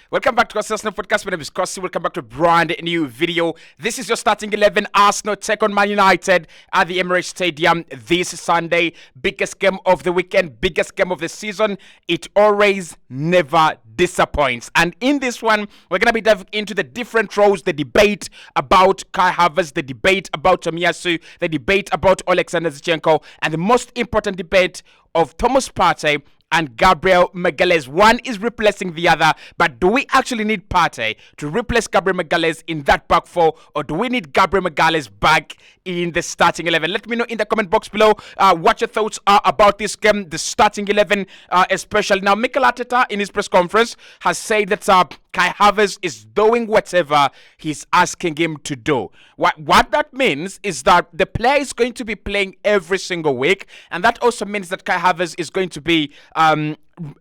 Welcome back to Cossy Podcast. My name is Cossy. Welcome back to a brand new video. This is your starting 11. Arsenal take on Man United at the Emirates Stadium this Sunday. Biggest game of the weekend, biggest game of the season. It always never disappoints. And in this one, we're going to be diving into the different roles, the debate about Kai Havertz, the debate about Tomiyasu, the debate about Alexander Zinchenko, and the most important debate of Thomas Partey and Gabriel Magalhaes. One is replacing the other, but do we actually need Partey to replace Gabriel Magalhaes in that back four, or do we need Gabriel Magalhaes back in the starting 11? Let me know in the comment box below what your thoughts are about this game, the starting 11 especially. Now, Mikel Arteta in his press conference has said that Kai Havertz is doing whatever he's asking him to do. What that means is that the player is going to be playing every single week, and that also means that Kai Havertz is going to be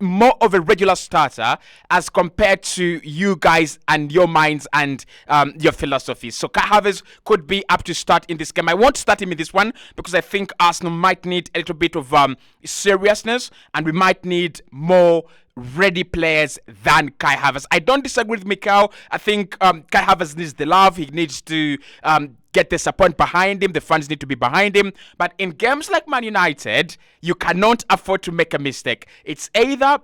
more of a regular starter as compared to you guys and your minds and your philosophies. So Kai Havertz could be up to start in this game. I won't start him in this one because I think Arsenal might need a little bit of seriousness, and we might need more ready players than Kai Havertz. I don't disagree with Mikel. I think Kai Havertz needs the love. He needs to get the support behind him. The fans need to be behind him. But in games like Man United, you cannot afford to make a mistake. It's either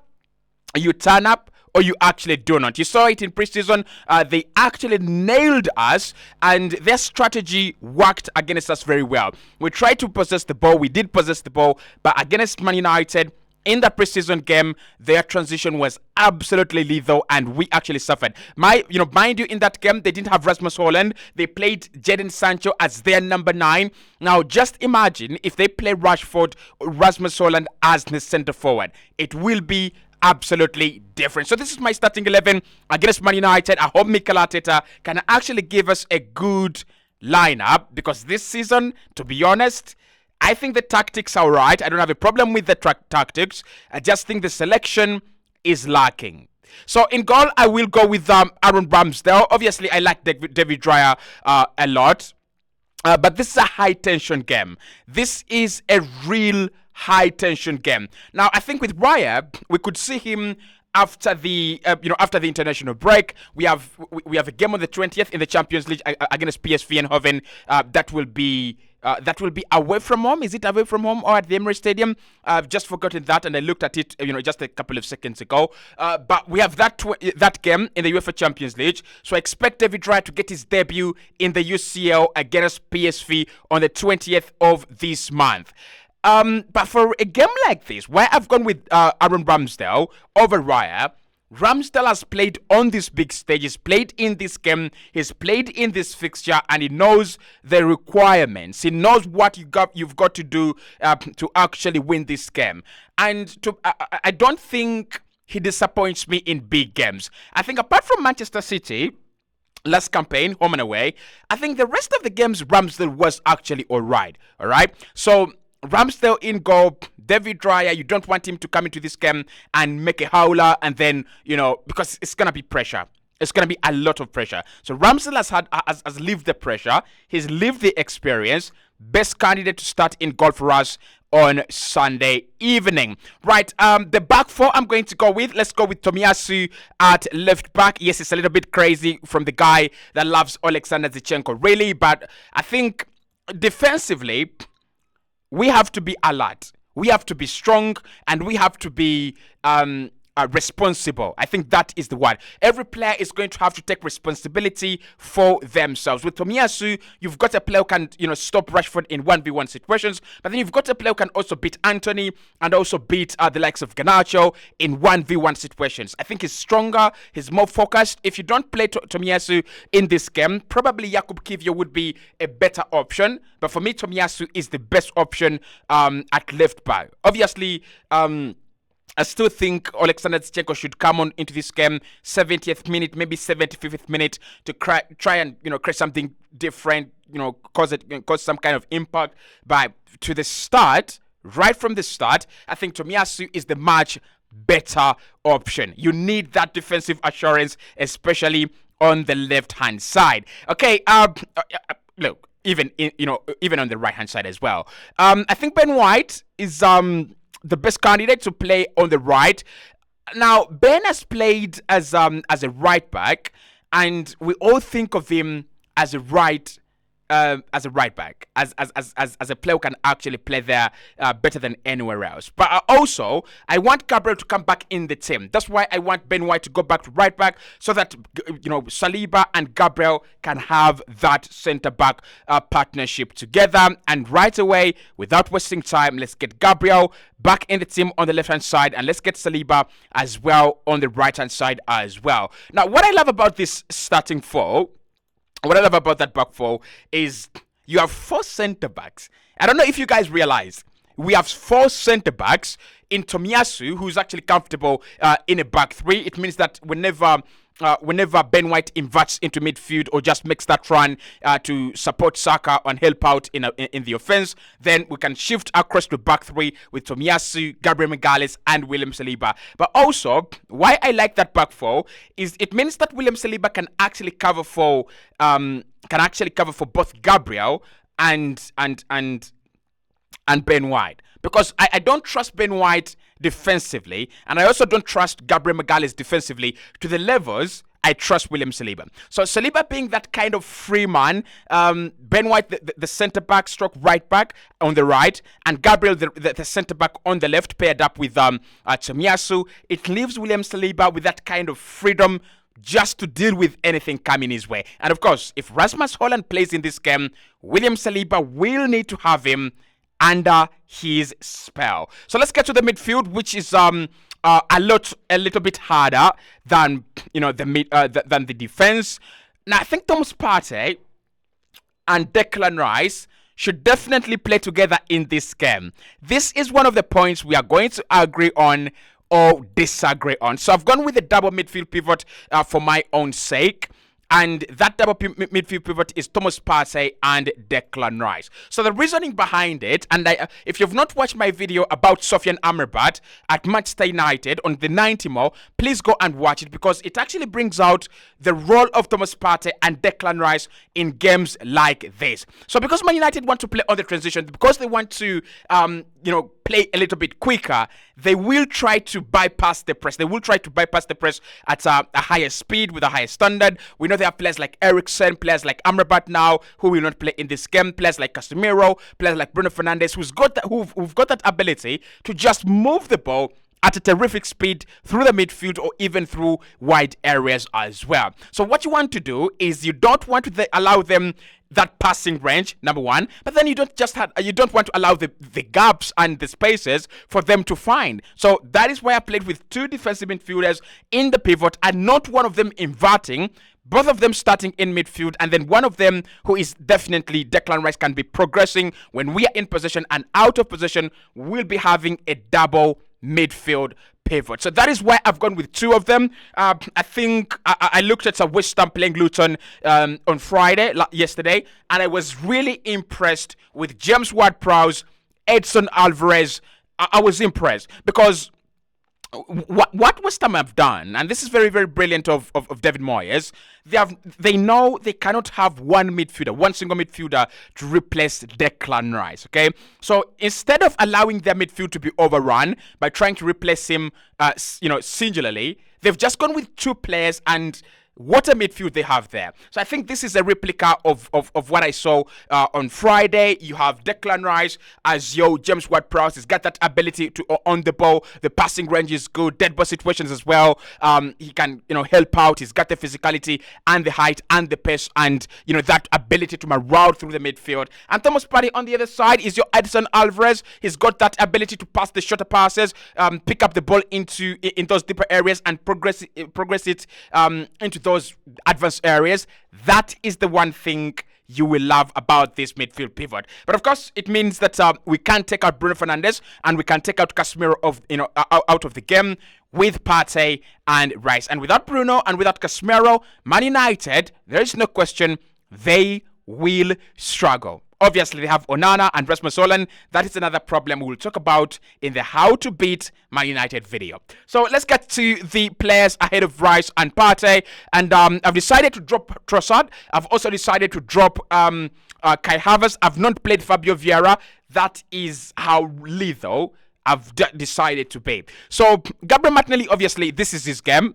you turn up or you actually do not. You saw it in preseason. They actually nailed us, and their strategy worked against us very well. We tried to possess the ball. We did possess the ball, but against Man United, in the preseason game, their transition was absolutely lethal, and we actually suffered. Mind you, in that game, they didn't have Rasmus Hojlund. They played Jadon Sancho as their number 9. Now, just imagine if they play Rashford or Rasmus Hojlund as the center forward. It will be absolutely different. So this is my starting 11 against Man United. I hope Mikel Arteta can actually give us a good lineup, because this season, to be honest, I think the tactics are right. I don't have a problem with the tactics. I just think the selection is lacking. So in goal, I will go with Aaron Ramsdale. Obviously, I like David Raya a lot. But this is a high-tension game. This is a real high-tension game. Now, I think with Raya, we could see him after the international break. We have a game on the 20th in the Champions League against PSV Eindhoven. That will be away from home. Is it away from home or at the Emirates Stadium? I've just forgotten that, and I looked at it, just a couple of seconds ago. But we have that game in the UEFA Champions League. So I expect David Raya to get his debut in the UCL against PSV on the 20th of this month. But for a game like this, where I've gone with Aaron Ramsdale over Raya, Ramsdale has played on this big stage. He's played in this game. He's played in this fixture, and he knows the requirements. He knows what you've got to do to actually win this game. And I don't think he disappoints me in big games. I think apart from Manchester City last campaign, home and away, I think the rest of the games Ramsdale was actually all right. So Ramsdale in goal, David Raya, you don't want him to come into this game and make a howler, and then, because it's going to be pressure. It's going to be a lot of pressure. So Ramsdale has lived the pressure. He's lived the experience. Best candidate to start in goal for us on Sunday evening. Right, the back four I'm going to go with. Let's go with Tomiyasu at left back. Yes, it's a little bit crazy from the guy that loves Alexander Zinchenko, really, but I think defensively, we have to be alert. We have to be strong, and we have to be responsible. I think that is the word. Every player is going to have to take responsibility for themselves. With Tomiyasu, you've got a player who can, stop Rashford in 1v1 situations, but then you've got a player who can also beat Anthony and also beat the likes of Garnacho in 1v1 situations. I think he's stronger, he's more focused. If you don't play Tomiyasu in this game, probably Jakub Kiwior would be a better option, but for me, Tomiyasu is the best option at left back. Obviously, I still think Alexander Zinchenko should come on into this game 70th minute, maybe 75th minute, to try and create something different, cause some kind of impact. But to the start, right from the start, I think Tomiyasu is the much better option. You need that defensive assurance, especially on the left-hand side. Okay, look, even on the right-hand side as well. I think Ben White is the best candidate to play on the right. Now, Ben has played as a right back, and we all think of him as a right back, as a player who can actually play there better than anywhere else. But also, I want Gabriel to come back in the team. That's why I want Ben White to go back to right back, so that Saliba and Gabriel can have that centre back partnership together. And right away, without wasting time, let's get Gabriel back in the team on the left hand side, and let's get Saliba as well on the right hand side as well. Now, what I love about this starting four, what I love about that back four is you have four centre backs. I don't know if you guys realize we have four centre backs in Tomiyasu, who's actually comfortable in a back three. It means that whenever Ben White inverts into midfield or just makes that run to support Saka and help out in the offense, then we can shift across to back three with Tomiyasu, Gabriel Magalhaes, and William Saliba. But also, why I like that back four is it means that William Saliba can actually cover for both Gabriel and Ben White, because I don't trust Ben White defensively, and I also don't trust Gabriel Magalhaes defensively to the levels I trust William Saliba. So Saliba being that kind of free man, Ben White the centre back stroke right back on the right, and Gabriel the centre back on the left, paired up with Tomiyasu, it leaves William Saliba with that kind of freedom just to deal with anything coming his way. And of course, if Rasmus Hojlund plays in this game, William Saliba will need to have him under his spell. So let's get to the midfield, which is a little bit harder than than the defense. Now, I think Thomas Partey and Declan Rice should definitely play together in this game. This is one of the points we are going to agree on or disagree on. So I've gone with a double midfield pivot for my own sake. And that double midfield pivot is Thomas Partey and Declan Rice. So the reasoning behind it, and if you've not watched my video about Sofian Amrabat at Manchester United on the 90 more, please go and watch it, because it actually brings out the role of Thomas Partey and Declan Rice in games like this. So because Man United want to play on the transition, because they want to play a little bit quicker, they will try to bypass the press. They will try to bypass the press at a higher speed with a higher standard. We know they have players like Eriksen, players like Amrabat now, who will not play in this game, players like Casemiro, players like Bruno Fernandes, who've got that ability to just move the ball at a terrific speed through the midfield or even through wide areas as well. So what you want to do is you don't want to allow them that passing range, number one, but then you don't want to allow the gaps and the spaces for them to find. So that is why I played with two defensive midfielders in the pivot and not one of them inverting, both of them starting in midfield, and then one of them who is definitely Declan Rice can be progressing when we are in possession, and out of possession we'll be having a double midfield pivot. So that is why I've gone with two of them. I think I looked at West Ham playing Luton on Friday, yesterday, and I was really impressed with James Ward-Prowse, Edson Alvarez. I was impressed because what West Ham have done, and this is very, very brilliant of David Moyes, they know they cannot have one single midfielder to replace Declan Rice, okay? So instead of allowing their midfield to be overrun by trying to replace him, singularly, they've just gone with two players, and what a midfield they have there. So I think this is a replica of what I saw on Friday. You have Declan Rice as James Ward-Prowse. He's got that ability to on the ball. The passing range is good. Dead ball situations as well. He can help out. He's got the physicality and the height and the pace and that ability to maraud through the midfield. And Thomas Partey on the other side is your Edson Alvarez. He's got that ability to pass the shorter passes, pick up the ball in those deeper areas and progress it into those advanced areas. That is the one thing you will love about this midfield pivot. But of course, it means that we can't take out Bruno Fernandes and we can take out Casemiro out of the game with Partey and Rice. And without Bruno and without Casemiro, Man United, there is no question, they will struggle. Obviously, they have Onana and Rasmus Hojlund. That is another problem we will talk about in the How to Beat Man United video. So let's get to the players ahead of Rice and Partey. And I've decided to drop Trossard. I've also decided to drop Kai Havertz. I've not played Fabio Vieira. That is how lethal I've decided to be. So Gabriel Martinelli, obviously, this is his game.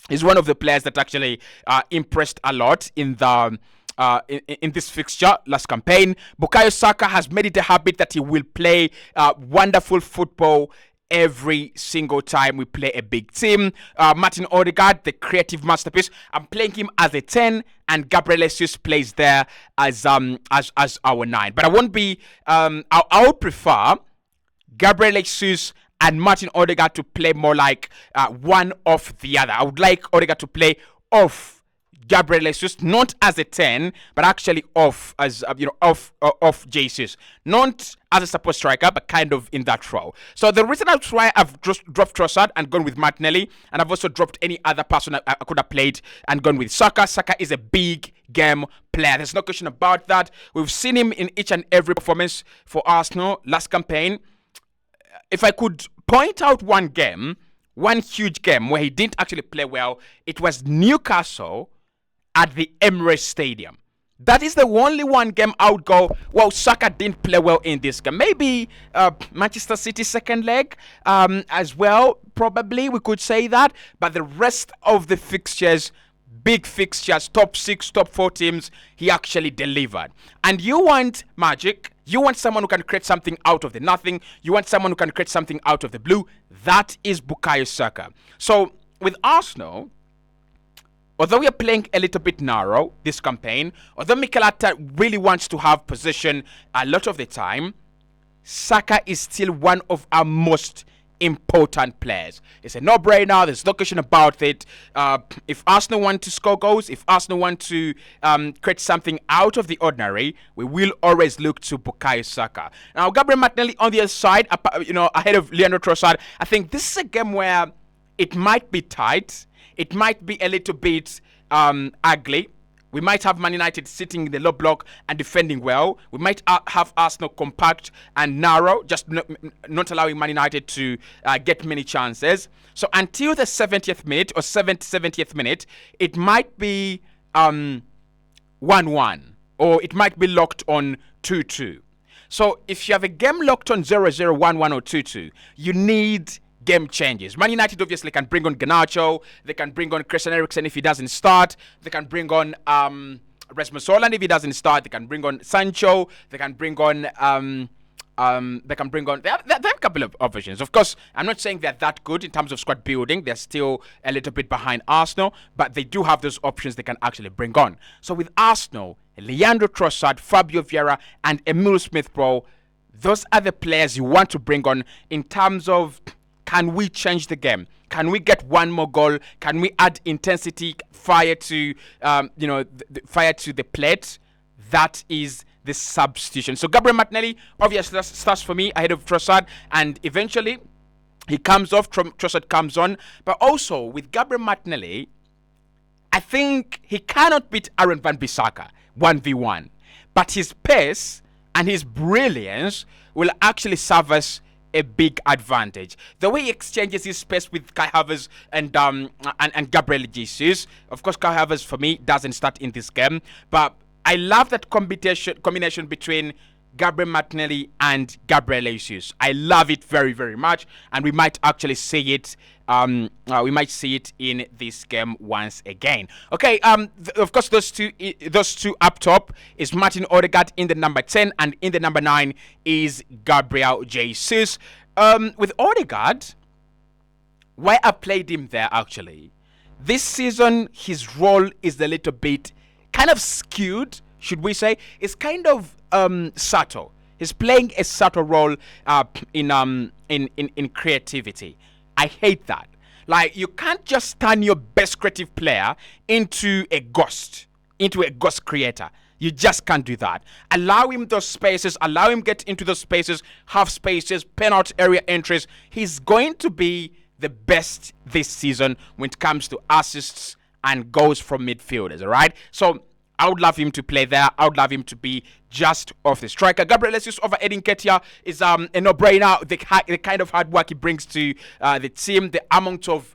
He's one of the players that actually impressed a lot in the in this fixture last campaign. Bukayo Saka has made it a habit that he will play wonderful football every single time we play a big team. Martin Odegaard, the creative masterpiece. I'm playing him as a 10, and Gabriel Jesus plays there as our 9. But I won't be. I would prefer Gabriel Jesus and Martin Odegaard to play more like one off the other. I would like Odegaard to play off Gabriel Jesus, not as a 10, but actually off as off Jesus, not as a support striker, but kind of in that role. So the reason that's why I've just dropped Trossard and gone with Martinelli, and I've also dropped any other person I could have played and gone with Saka. Saka is a big game player. There's no question about that. We've seen him in each and every performance for Arsenal last campaign. If I could point out one game, one huge game where he didn't actually play well, it was Newcastle at the Emirates Stadium. That is the only one game I would go, well, Saka didn't play well in this game. Maybe Manchester City second leg as well, probably, we could say that. But the rest of the fixtures, big fixtures, top 6, top 4 teams, he actually delivered. And you want magic. You want someone who can create something out of the nothing. You want someone who can create something out of the blue. That is Bukayo Saka. So with Arsenal, although we are playing a little bit narrow this campaign, although Mikel Arteta really wants to have possession a lot of the time, Saka is still one of our most important players. It's a no-brainer. There's no question about it. If Arsenal want to score goals, if Arsenal want to create something out of the ordinary, we will always look to Bukayo Saka. Now, Gabriel Martinelli on the other side, ahead of Leandro Trossard, I think this is a game where it might be tight. It might be a little bit ugly. We might have Man United sitting in the low block and defending well. We might have Arsenal compact and narrow, just not allowing Man United to get many chances. So until the 70th minute or 70th minute, it might be 1-1 or it might be locked on 2-2. So if you have a game locked on 0-0, 1-1 or 2-2, you need game changes. Man United obviously can bring on Garnacho. They can bring on Christian Eriksen if he doesn't start. They can bring on Rasmus Hojlund if he doesn't start. They can bring on Sancho. They can bring on They have a couple of options. Of course, I'm not saying they're that good in terms of squad building. They're still a little bit behind Arsenal, but they do have those options they can actually bring on. So with Arsenal, Leandro Trossard, Fabio Vieira, and Emile Smith-Rowe, those are the players you want to bring on in terms of, can we change the game? Can we get one more goal? Can we add intensity, fire to fire to the plate? That is the substitution. So Gabriel Martinelli obviously starts for me ahead of Trossard, and eventually he comes off. Trossard comes on, but also with Gabriel Martinelli, I think he cannot beat Aaron Wan-Bissaka 1v1, but his pace and his brilliance will actually serve us a big advantage. The way he exchanges his space with Kai Havertz and Gabriel Jesus. Of course, Kai Havertz for me doesn't start in this game, but I love that combination between Gabriel Martinelli and Gabriel Jesus. I love it very, very much, and we might actually see it. We might see it in this game once again. Okay. Of course, those two up top is Martin Odegaard in the number 10, and in the number 9 is Gabriel Jesus. With Odegaard, why I played him there actually, this season his role is a little bit kind of skewed, should we say? It's kind of subtle. He's playing a subtle role in creativity. I hate that. Like, you can't just turn your best creative player into a ghost creator. You just can't do that. Allow him those spaces. Allow him get into those spaces, half spaces, penalty area entries. He's going to be the best this season when it comes to assists and goals from midfielders, all right? So I would love him to play there. I would love him to be just off the striker. Gabriel Jesus over Edin Ketia is a no-brainer. The kind of hard work he brings to the team, the amount of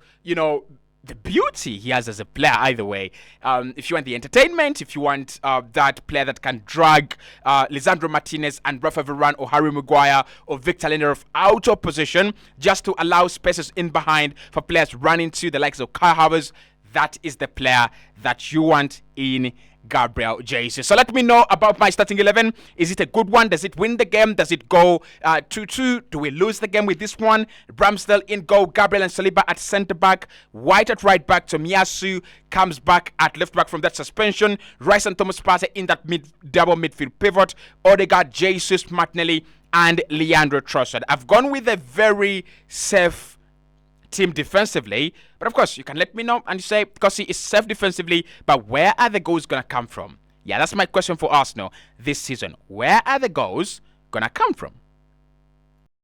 the beauty he has as a player either way. If you want the entertainment, if you want that player that can drag Lisandro Martinez and Rafa Varane or Harry Maguire or Victor Lindelof out of position just to allow spaces in behind for players running to the likes of Kai Havertz, that is the player that you want in Gabriel Jesus. So let me know about my starting 11. Is it a good one? Does it win the game? Does it go 2-2? Do we lose the game with this one? Ramsdale in goal, Gabriel and Saliba at centre back, White at right back, Tomiyasu comes back at left back from that suspension, Rice and Thomas Partey in that double midfield pivot, Odegaard, Jesus, Martinelli and Leandro Trossard. I've gone with a very safe team defensively, but of course you can let me know and say Cossy is safe defensively, but where are the goals gonna come from? Yeah, that's my question for Arsenal this season. Where are the goals gonna come from?